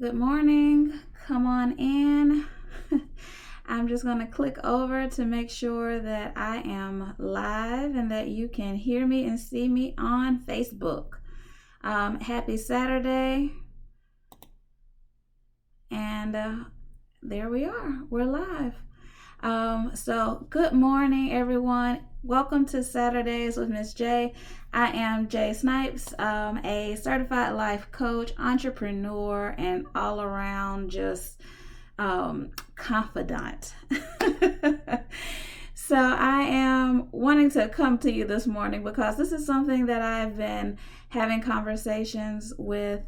Good morning. Come on in. I'm just going to click over to make sure that I am live and that you can hear me and see me on Facebook. Happy Saturday. And there we are. We're live. So good morning, everyone. Welcome to Saturdays with Miss J. I am Jay Snipes, a certified life coach, entrepreneur, and all around just confidant. So I am wanting to come to you this morning because this is something that I've been having conversations with.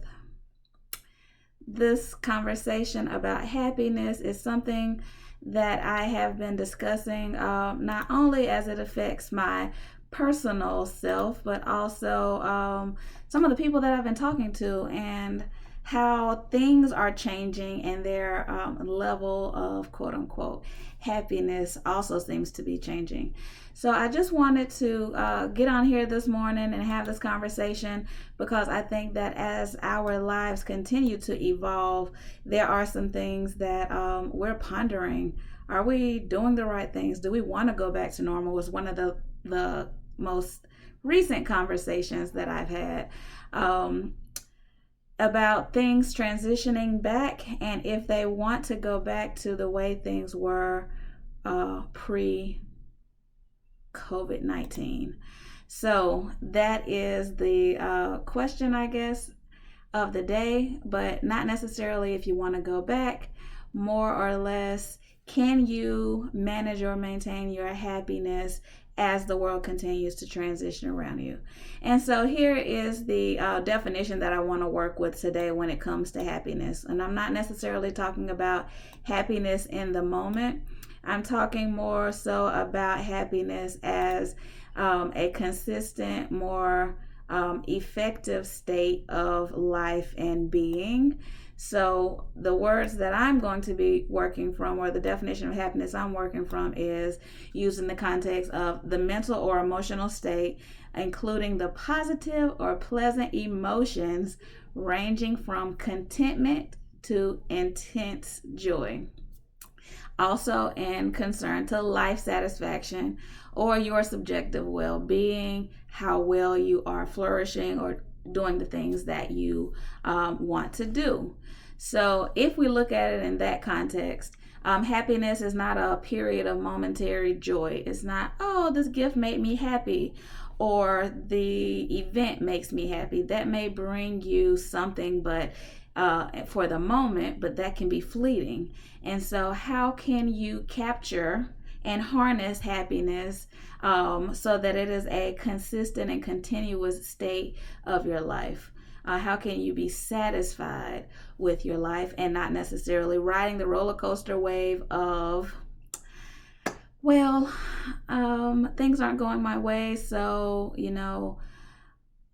This conversation about happiness is something that I have been discussing not only as it affects my personal self, but also some of the people that I've been talking to and how things are changing and their level of quote unquote happiness also seems to be changing. So I just wanted to get on here this morning and have this conversation because I think that as our lives continue to evolve, there are some things that we're pondering. Are we doing the right things? Do we want to go back to normal? Was one of the most recent conversations that I've had about things transitioning back and if they want to go back to the way things were pre-COVID-19. So that is the question, I guess, of the day, but not necessarily if you want to go back. More or less, can you manage or maintain your happiness as the world continues to transition around you? And so here is the definition that I want to work with today when it comes to happiness. And I'm not necessarily talking about happiness in the moment. I'm talking more so about happiness as a consistent, more effective state of life and being. So the words that I'm going to be working from, or the definition of happiness I'm working from, is using the context of the mental or emotional state, including the positive or pleasant emotions ranging from contentment to intense joy. Also in concern to life satisfaction or your subjective well-being, how well you are flourishing or doing the things that you want to do. So if we look at it in that context, happiness is not a period of momentary joy. It's not, oh, this gift made me happy, or the event makes me happy. That may bring you something, but for the moment, but that can be fleeting. And so how can you capture and harness happiness so that it is a consistent and continuous state of your life? How can you be satisfied with your life and not necessarily riding the roller coaster wave of, well, things aren't going my way, so,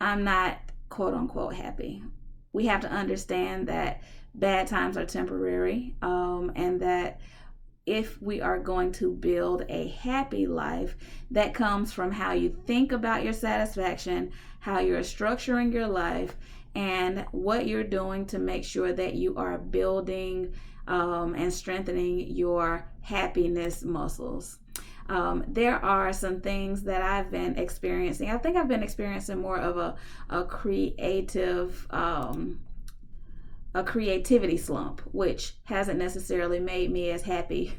I'm not quote unquote happy. We have to understand that bad times are temporary, and that if we are going to build a happy life, that comes from how you think about your satisfaction, how you're structuring your life, and what you're doing to make sure that you are building and strengthening your happiness muscles. There are some things that I've been experiencing. I think I've been experiencing more of a creativity slump, which hasn't necessarily made me as happy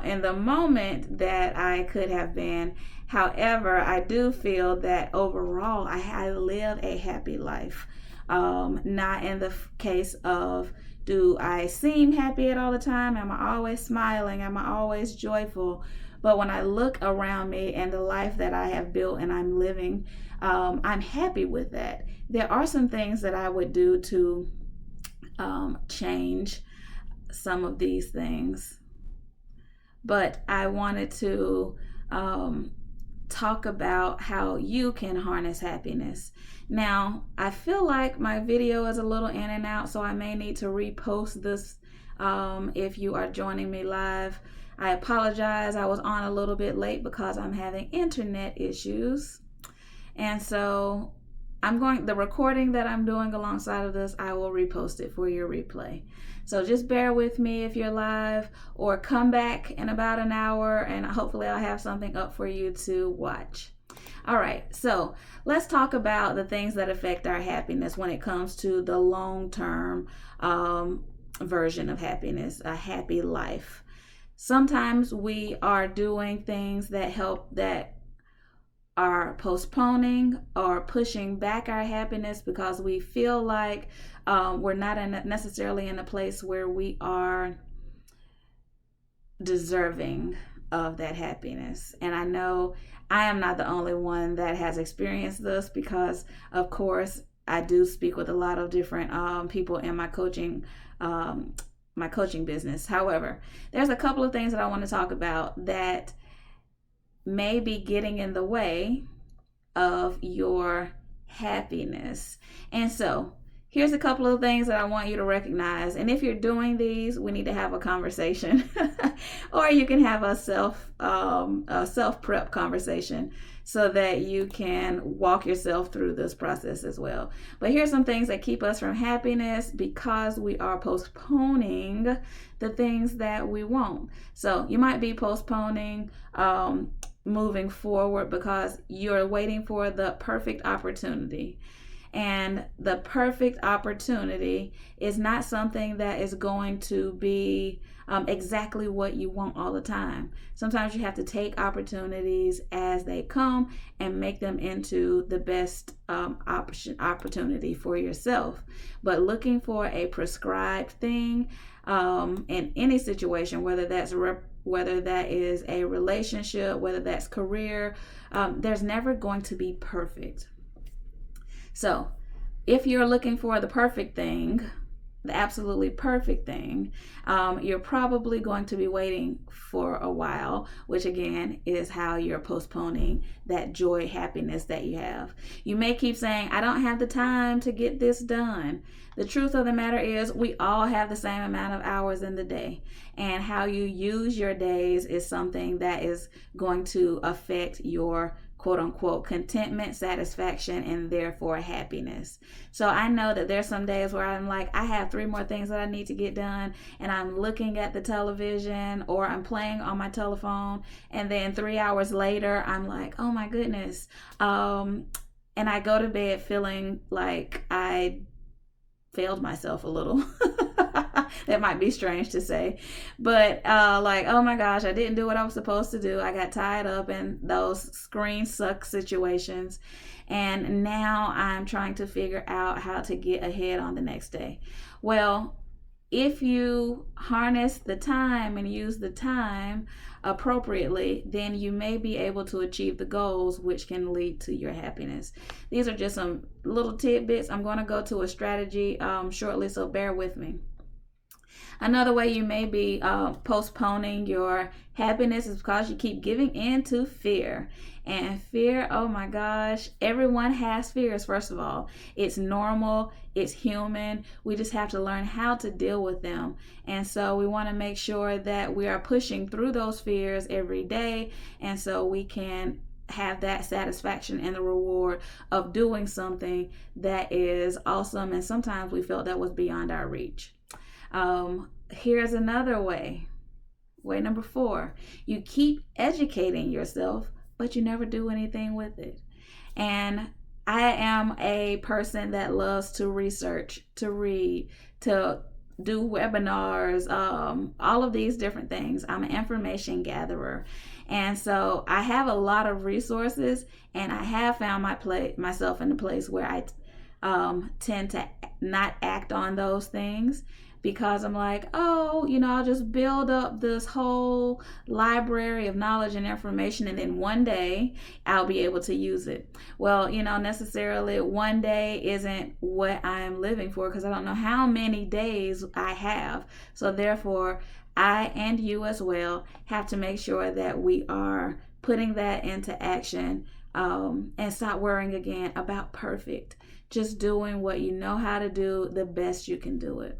in the moment that I could have been. However, I do feel that overall I live a happy life. Not in the case of, do I seem happy at all the time? Am I always smiling? Am I always joyful? But when I look around me and the life that I have built and I'm living, I'm happy with that. There are some things that I would do to change some of these things. But I wanted to talk about how you can harness happiness. Now, I feel like my video is a little in and out, so I may need to repost this if you are joining me live. I apologize. I was on a little bit late because I'm having internet issues. And so the recording that I'm doing alongside of this, I will repost it for your replay. So just bear with me if you're live, or come back in about an hour and hopefully I'll have something up for you to watch. All right, so let's talk about the things that affect our happiness when it comes to the long-term version of happiness, a happy life. Sometimes we are doing things that are postponing or pushing back our happiness because we feel like we're not necessarily in a place where we are deserving of that happiness. And I know I am not the only one that has experienced this, because of course I do speak with a lot of different people in my coaching business. However, there's a couple of things that I want to talk about that may be getting in the way of your happiness. And so here's a couple of things that I want you to recognize. And if you're doing these, we need to have a conversation or you can have a self-prep conversation so that you can walk yourself through this process as well. But here's some things that keep us from happiness because we are postponing the things that we want. So you might be postponing moving forward because you're waiting for the perfect opportunity. And the perfect opportunity is not something that is going to be exactly what you want all the time. Sometimes you have to take opportunities as they come and make them into the best opportunity for yourself. But looking for a prescribed thing in any situation, whether that is a relationship, whether that's career, there's never going to be perfect. So if you're looking for the perfect thing, the absolutely perfect thing, you're probably going to be waiting for a while, which again is how you're postponing that joy, happiness that you have. You may keep saying, I don't have the time to get this done. The truth of the matter is we all have the same amount of hours in the day, and how you use your days is something that is going to affect your quote unquote contentment, satisfaction, and therefore happiness. So I know that there's some days where I'm like, I have 3 more things that I need to get done, and I'm looking at the television or I'm playing on my telephone, and then 3 hours later I'm like, oh my goodness, and I go to bed feeling like I failed myself a little. That might be strange to say, but like, oh my gosh, I didn't do what I was supposed to do. I got tied up in those screen suck situations, and now I'm trying to figure out how to get ahead on the next day. Well, if you harness the time and use the time appropriately, then you may be able to achieve the goals, which can lead to your happiness. These are just some little tidbits. I'm going to go to a strategy shortly, so bear with me. Another way you may be postponing your happiness is because you keep giving in to fear. And fear, oh my gosh, everyone has fears, first of all. It's normal, it's human. We just have to learn how to deal with them. And so we want to make sure that we are pushing through those fears every day, and so we can have that satisfaction and the reward of doing something that is awesome, and sometimes we felt that was beyond our reach. Here's another way. Way number 4, you keep educating yourself, but you never do anything with it. And I am a person that loves to research, to read, to do webinars, all of these different things. I'm an information gatherer. And so I have a lot of resources, and I have found myself in a place where I tend to not act on those things, because I'm like, oh, I'll just build up this whole library of knowledge and information, and then one day I'll be able to use it. Well, necessarily one day isn't what I'm living for, because I don't know how many days I have. So therefore, I and you as well have to make sure that we are putting that into action, and stop worrying again about perfect. Just doing what you know how to do the best you can do it.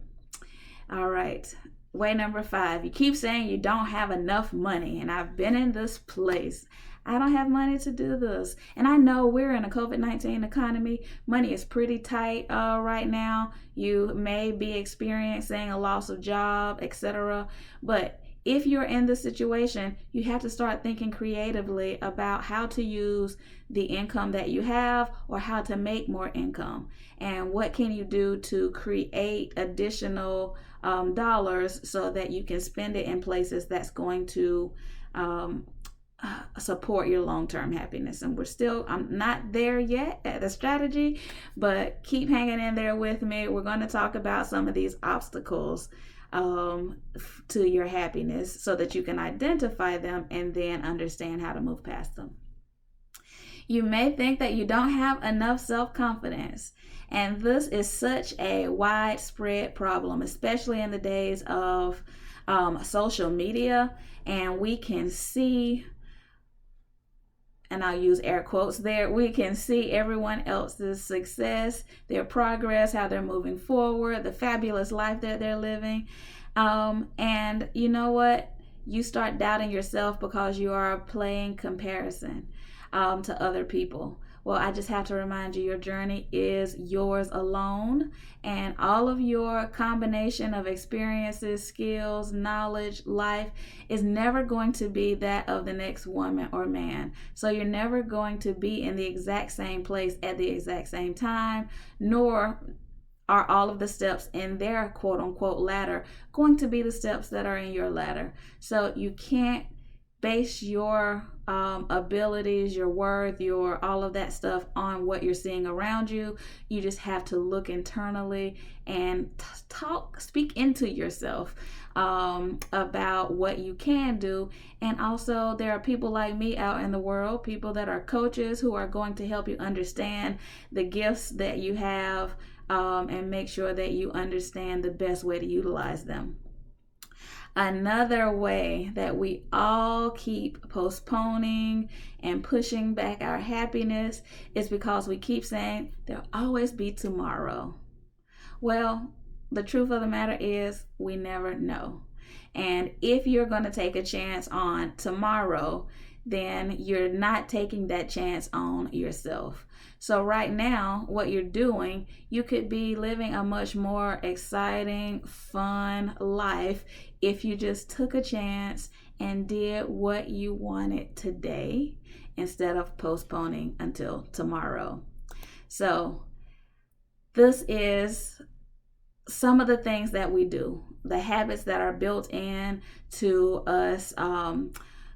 All right, Way number 5, you keep saying you don't have enough money, and I've been in this place. I don't have money to do this. And I know we're in a COVID-19 economy. Money is pretty tight right now. You may be experiencing a loss of job, etc. But if you're in this situation, you have to start thinking creatively about how to use the income that you have, or how to make more income, and what can you do to create additional dollars so that you can spend it in places that's going to support your long-term happiness. And I'm not there yet at the strategy, but keep hanging in there with me. We're going to talk about some of these obstacles to your happiness so that you can identify them and then understand how to move past them. You may think that you don't have enough self-confidence, and this is such a widespread problem, especially in the days of social media. And we can see, and I'll use air quotes there, we can see everyone else's success, their progress, how they're moving forward, the fabulous life that they're living. And you know what? You start doubting yourself because you are playing comparison to other people. Well, I just have to remind you, your journey is yours alone, and all of your combination of experiences, skills, knowledge, life is never going to be that of the next woman or man. So you're never going to be in the exact same place at the exact same time, nor are all of the steps in their quote unquote ladder going to be the steps that are in your ladder. So you can't base your abilities, your worth, your all of that stuff on what you're seeing around you. You just have to look internally and speak into yourself about what you can do. And also, there are people like me out in the world, people that are coaches who are going to help you understand the gifts that you have and make sure that you understand the best way to utilize them. Another way that we all keep postponing and pushing back our happiness is because we keep saying there'll always be tomorrow. Well, the truth of the matter is we never know. And if you're going to take a chance on tomorrow, then you're not taking that chance on yourself. So right now, what you're doing, you could be living a much more exciting, fun life if you just took a chance and did what you wanted today instead of postponing until tomorrow. So this is some of the things that we do, the habits that are built in to us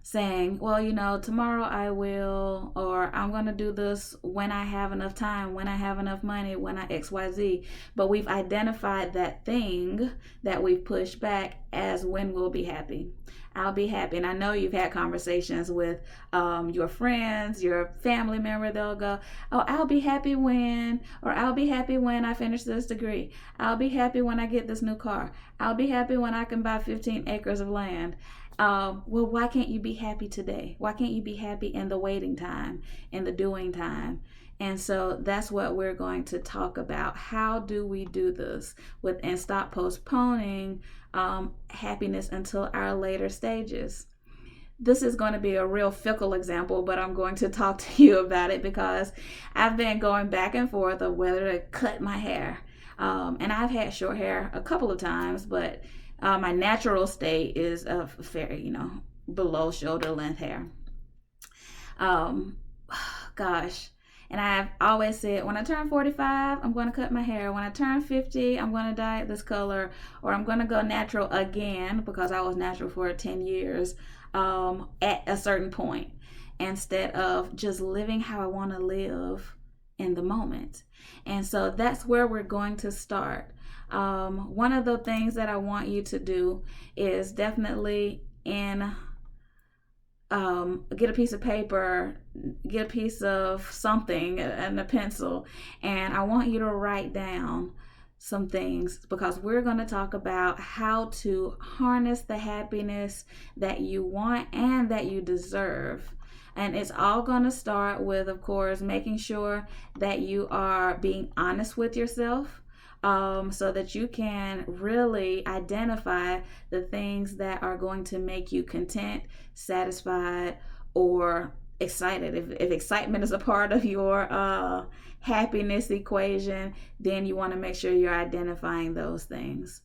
saying, well, tomorrow I will, or I'm going to do this when I have enough time, when I have enough money, when I XYZ. But we've identified that thing that we've pushed back as when we'll be happy. I'll be happy. And I know you've had conversations with your friends, your family member. They'll go, oh, I'll be happy when, or I'll be happy when I finish this degree. I'll be happy when I get this new car. I'll be happy when I can buy 15 acres of land. Well, why can't you be happy today? Why can't you be happy in the waiting time, in the doing time? And so that's what we're going to talk about. How do we do this and stop postponing happiness until our later stages? This is going to be a real fickle example, but I'm going to talk to you about it because I've been going back and forth of whether to cut my hair. And I've had short hair a couple of times, but my natural state is of fair, below shoulder length hair. Gosh. And I've always said, when I turn 45, I'm going to cut my hair. When I turn 50, I'm going to dye it this color, or I'm going to go natural again because I was natural for 10 years at a certain point, instead of just living how I want to live in the moment. And so that's where we're going to start. One of the things that I want you to do is definitely get a piece of paper, get a piece of something and a pencil, and I want you to write down some things, because we're going to talk about how to harness the happiness that you want and that you deserve. And it's all going to start with, of course, making sure that you are being honest with yourself. so that you can really identify the things that are going to make you content, satisfied, or excited. If excitement is a part of your happiness equation, then you want to make sure you're identifying those things.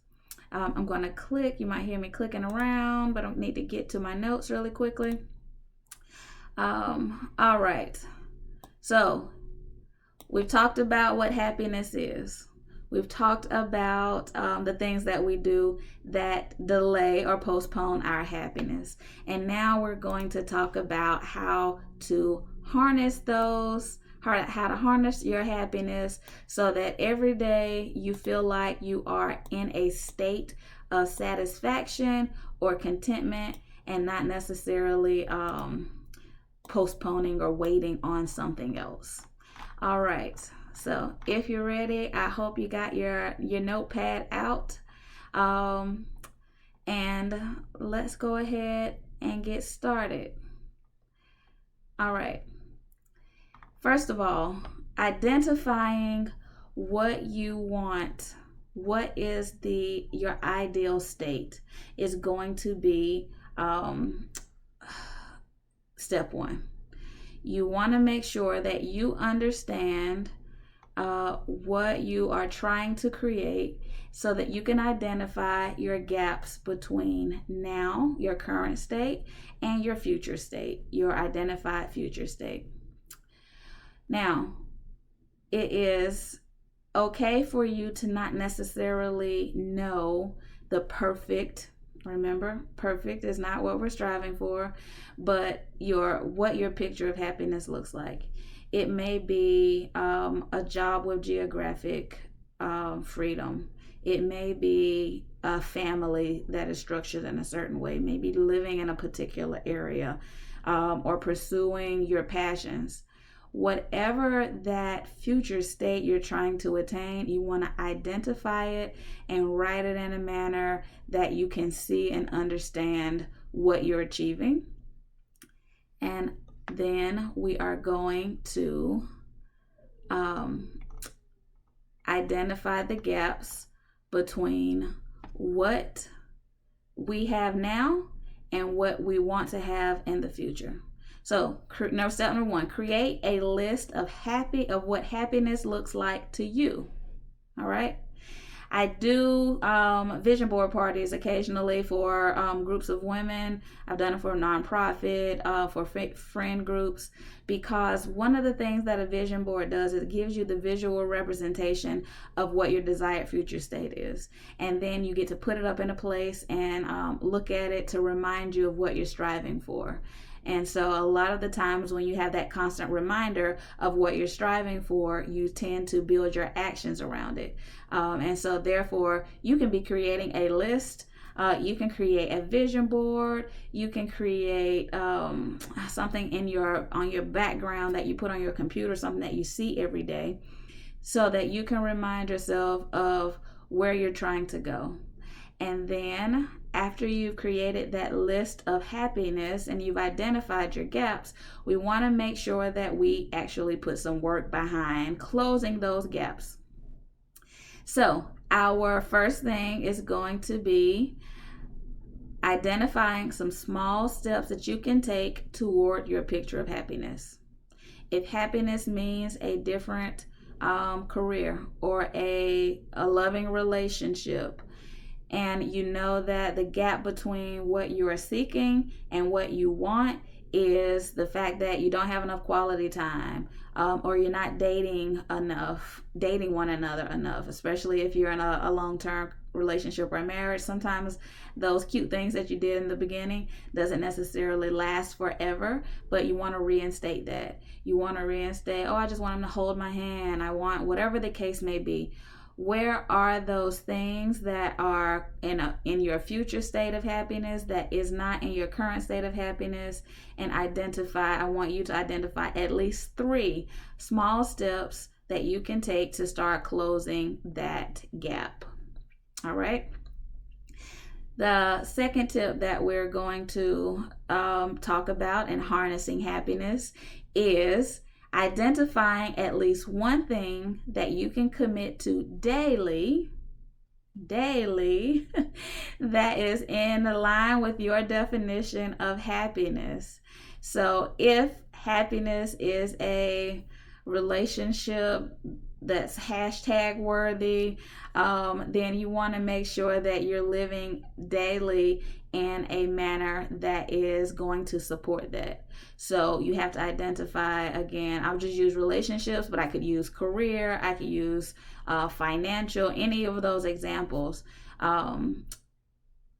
I'm going to click. You might hear me clicking around, but I need to get to my notes really quickly. All right. So we've talked about what happiness is. We've talked about the things that we do that delay or postpone our happiness. And now we're going to talk about how to harness those, how to harness your happiness so that every day you feel like you are in a state of satisfaction or contentment and not necessarily postponing or waiting on something else. All right. So if you're ready, I hope you got your notepad out. And let's go ahead and get started. All right. First of all, identifying what you want, what is your ideal state, is going to be step one. You want to make sure that you understand what you are trying to create so that you can identify your gaps between now, your current state, and your future state, your identified future state. Now, it is okay for you to not necessarily know the perfect. Remember, perfect is not what we're striving for, but what your picture of happiness looks like. It may be a job with geographic freedom. It may be a family that is structured in a certain way, maybe living in a particular area, or pursuing your passions. Whatever that future state you're trying to attain, you want to identify it and write it in a manner that you can see and understand what you're achieving. And then we are going to identify the gaps between what we have now and what we want to have in the future. So, step number one, create a list of what happiness looks like to you. All right. I do vision board parties occasionally for groups of women. I've done it for a nonprofit, for friend groups, because one of the things that a vision board does is it gives you the visual representation of what your desired future state is. And then you get to put it up in a place and look at it to remind you of what you're striving for. And so a lot of the times when you have that constant reminder of what you're striving for, you tend to build your actions around it. And so therefore, you can be creating a list. You can create a vision board. You can create something on your background that you put on your computer, something that you see every day, so that you can remind yourself of where you're trying to go. And then after you've created that list of happiness and you've identified your gaps, we want to make sure that we actually put some work behind closing those gaps. So our first thing is going to be identifying some small steps that you can take toward your picture of happiness. If happiness means a different career or a loving relationship, and you know that the gap between what you are seeking and what you want is the fact that you don't have enough quality time, or you're not dating one another enough, especially if you're in a long-term relationship or marriage. Sometimes those cute things that you did in the beginning doesn't necessarily last forever, but you want to reinstate that. You want to reinstate, I just want him to hold my hand. I want whatever the case may be. Where are those things that are in your future state of happiness that is not in your current state of happiness? And I want you to identify at least 3 small steps that you can take to start closing that gap. All right. The second tip that we're going to talk about in harnessing happiness is Identifying at least one thing that you can commit to daily that is in line with your definition of happiness. So if happiness is a relationship that's hashtag worthy, then you want to make sure that you're living daily in a manner that is going to support that. So you have to identify, again, I'll just use relationships, but I could use career, I could use financial, any of those examples.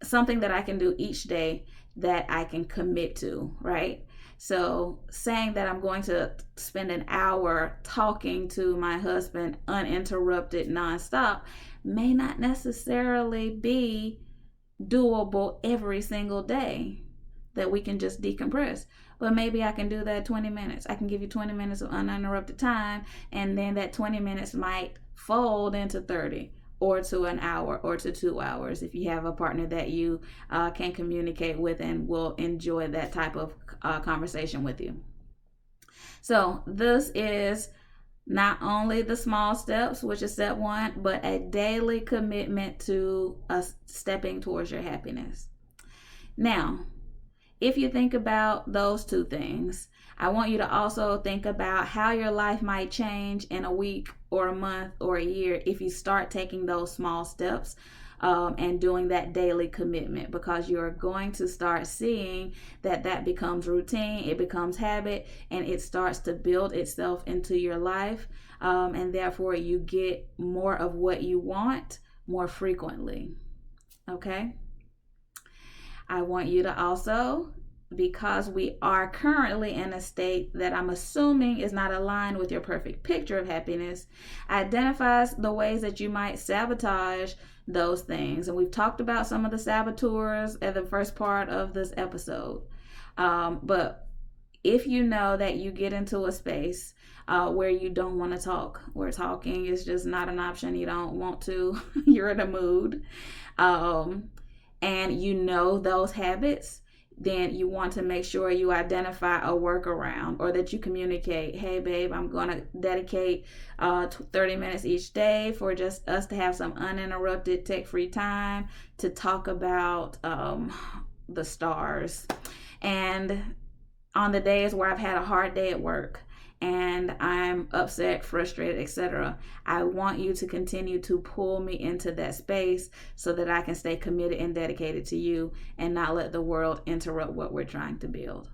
Something that I can do each day that I can commit to, right? So saying that I'm going to spend an hour talking to my husband uninterrupted, nonstop, may not necessarily be doable every single day, that we can just decompress. But maybe I can do that 20 minutes. I can give you 20 minutes of uninterrupted time, and then that 20 minutes might fold into 30 or to an hour or to 2 hours if you have a partner that you can communicate with and will enjoy that type of conversation with you. So this is not only the small steps, which is step one, but a daily commitment to stepping towards your happiness. Now, if you think about those two things, I want you to also think about how your life might change in a week or a month or a year if you start taking those small steps and doing that daily commitment, because you're going to start seeing that becomes routine, it becomes habit, and it starts to build itself into your life, and therefore you get more of what you want more frequently. Okay? I want you to also, because we are currently in a state that I'm assuming is not aligned with your perfect picture of happiness, identifies the ways that you might sabotage those things. And we've talked about some of the saboteurs at the first part of this episode. But if you know that you get into a space where you don't want to talk, where talking is just not an option, you don't want to, you're in a mood, and you know those habits, then you want to make sure you identify a workaround, or that you communicate, hey babe, I'm going to dedicate 30 minutes each day for just us to have some uninterrupted tech-free time to talk about the stars. And on the days where I've had a hard day at work and I'm upset, frustrated, etc., I want you to continue to pull me into that space so that I can stay committed and dedicated to you and not let the world interrupt what we're trying to build.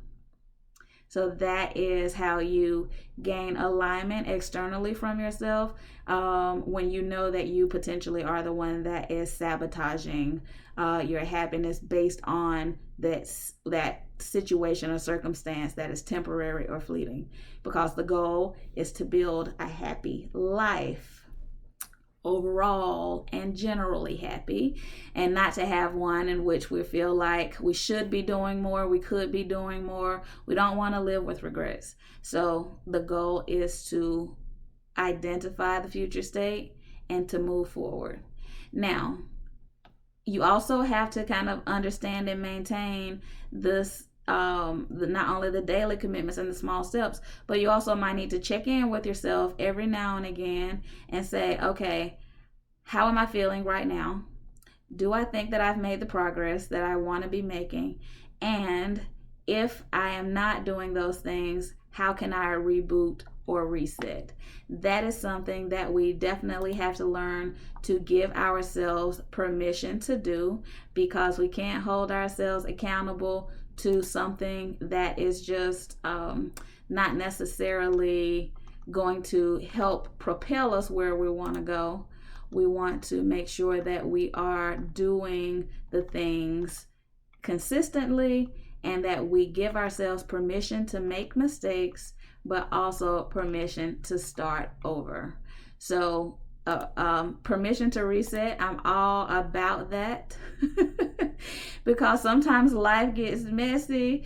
So that is how you gain alignment externally from yourself when you know that you potentially are the one that is sabotaging your happiness based on that situation or circumstance that is temporary or fleeting. Because the goal is to build a happy life, overall and generally happy, and not to have one in which we feel like we should be doing more, we could be doing more. We don't want to live with regrets. So the goal is to identify the future state and to move forward. Now, you also have to kind of understand and maintain this not only the daily commitments and the small steps, but you also might need to check in with yourself every now and again and say, okay, how am I feeling right now? Do I think that I've made the progress that I want to be making? And if I am not doing those things, how can I reboot or reset? That is something that we definitely have to learn to give ourselves permission to do, because we can't hold ourselves accountable to something that is just not necessarily going to help propel us where we want to go. We want to make sure that we are doing the things consistently and that we give ourselves permission to make mistakes, but also permission to start over. So permission to reset, I'm all about that. Because sometimes life gets messy,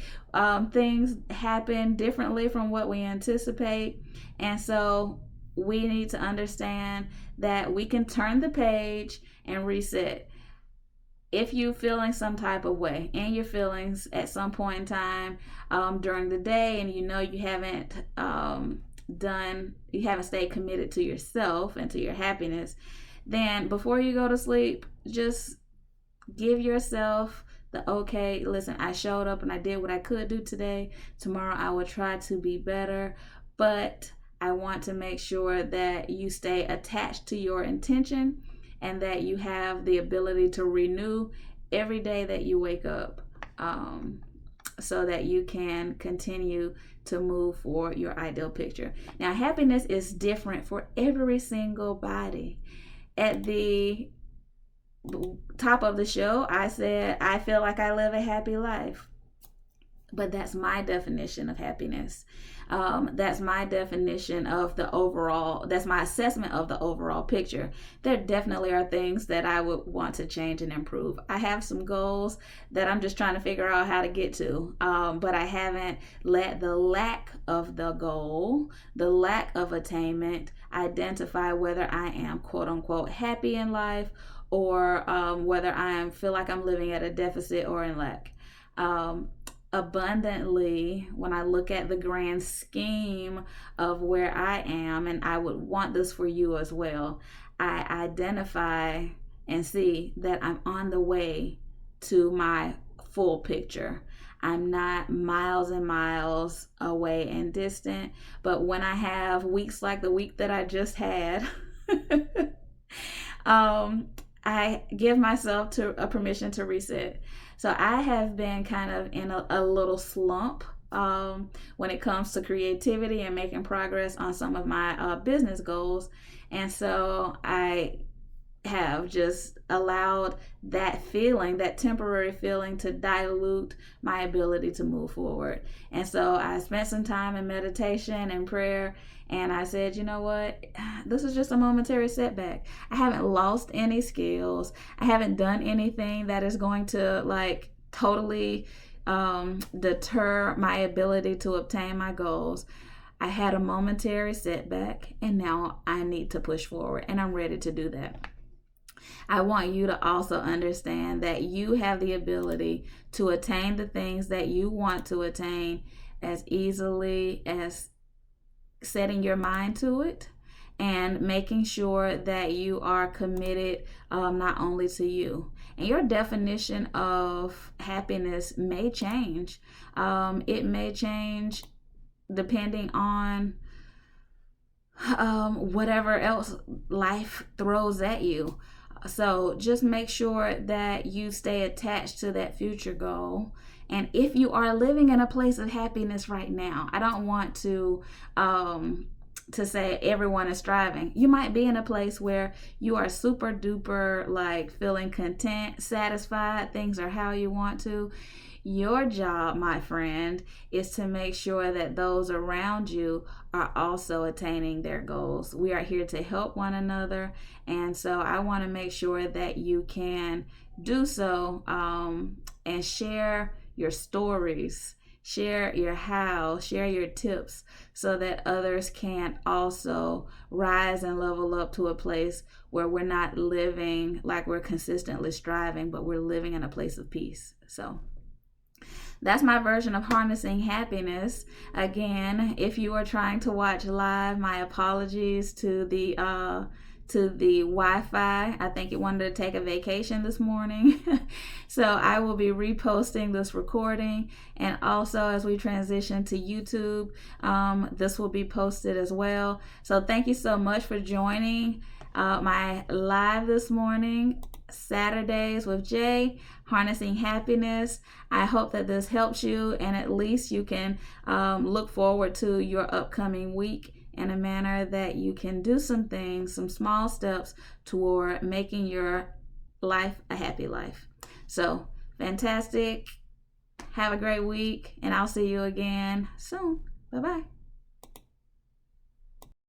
things happen differently from what we anticipate, and so we need to understand that we can turn the page and reset. If you're feeling some type of way in your feelings at some point in time during the day, and you know you haven't stayed committed to yourself and to your happiness, then before you go to sleep, just give yourself the okay, listen, I showed up and I did what I could do today. Tomorrow I will try to be better, but I want to make sure that you stay attached to your intention and that you have the ability to renew every day that you wake up, so that you can continue to move for your ideal picture. Now, happiness is different for every single body. At the top of the show, I said, I feel like I live a happy life. But that's my definition of happiness. That's my definition of the overall, that's my assessment of the overall picture. There definitely are things that I would want to change and improve. I have some goals that I'm just trying to figure out how to get to, but I haven't let the lack of the goal, the lack of attainment, identify whether I am quote unquote happy in life, or whether I feel like I'm living at a deficit or in lack. Abundantly, when I look at the grand scheme of where I am, and I would want this for you as well, I identify and see that I'm on the way to my full picture. I'm not miles and miles away and distant, but when I have weeks like the week that I just had, I give myself a permission to reset. So I have been kind of in a little slump when it comes to creativity and making progress on some of my business goals. And so I have just allowed that feeling, that temporary feeling, to dilute my ability to move forward. And so I spent some time in meditation and prayer, and I said, you know what? This is just a momentary setback. I haven't lost any skills. I haven't done anything that is going to like totally deter my ability to obtain my goals. I had a momentary setback, and now I need to push forward, and I'm ready to do that. I want you to also understand that you have the ability to attain the things that you want to attain as easily as setting your mind to it and making sure that you are committed not only to you. And your definition of happiness may change. It may change depending on whatever else life throws at you. So just make sure that you stay attached to that future goal. And if you are living in a place of happiness right now, I don't want to say everyone is striving. You might be in a place where you are super duper like feeling content, satisfied, things are how you want to. Your job, my friend, is to make sure that those around you are also attaining their goals. We are here to help one another, and so I want to make sure that you can do so and share your stories, share your how, share your tips, so that others can also rise and level up to a place where we're not living like we're consistently striving, but we're living in a place of peace. So that's my version of harnessing happiness. Again, if you are trying to watch live, my apologies to the Wi-Fi. I think it wanted to take a vacation this morning. So I will be reposting this recording, and also as we transition to YouTube, this will be posted as well. So thank you so much for joining my live this morning, Saturdays with Jay, Harnessing Happiness. I hope that this helps you, and at least you can look forward to your upcoming week in a manner that you can do some things, some small steps toward making your life a happy life. So fantastic. Have a great week, and I'll see you again soon. Bye-bye.